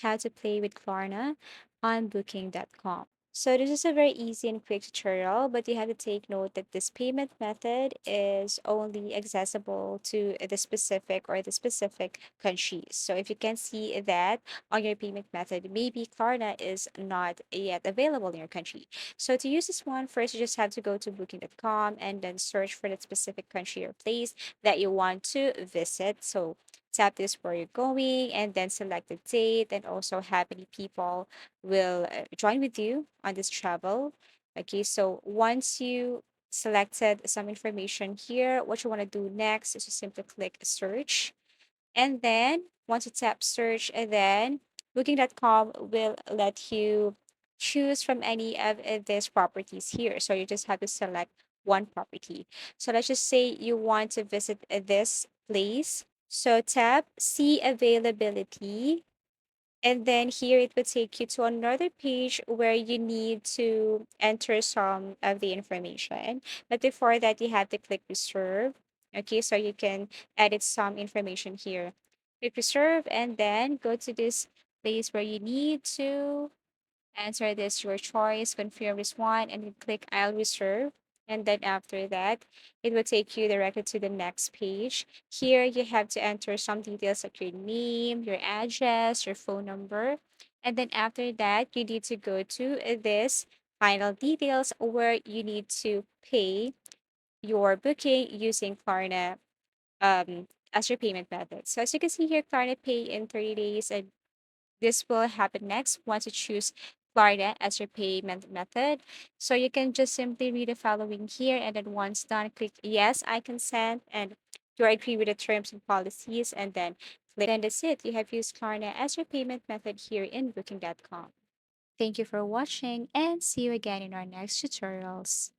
how to play with Klarna on booking.com. So this is a very easy and quick tutorial, but you have to take note that this payment method is only accessible to the specific countries. So if you can see that on your payment method, maybe Klarna is not yet available in your country. So to use this one, first you just have to go to booking.com and then search for that specific country or place that you want to visit. So tap this where you're going and then select the date and also how many people will join with you on this travel. Okay, so once you selected some information here, what you want to do next is to simply click search. And then once you tap search, and then booking.com will let you choose from any of these properties here. So you just have to select one property. So let's just say you want to visit this place. So tap see availability. And then here it will take you to another page where you need to enter some of the information. But before that, you have to click reserve. Okay, so you can edit some information here. Click reserve and then go to this place where you need to answer this your choice, confirm this one, and then click I'll reserve. And then after that, it will take you directly to the next page. Here, you have to enter some details like your name, your address, your phone number. And then after that, you need to go to this final details where you need to pay your booking using Klarna as your payment method. So as you can see here, Klarna Pay in 30 days and this will happen next once you choose Florida as your payment method. So you can just simply read the following here and then once done, click yes, I consent and do I agree with the terms and policies and then click. Then that's it. You have used Klarna as your payment method here in booking.com. Thank you for watching and see you again in our next tutorials.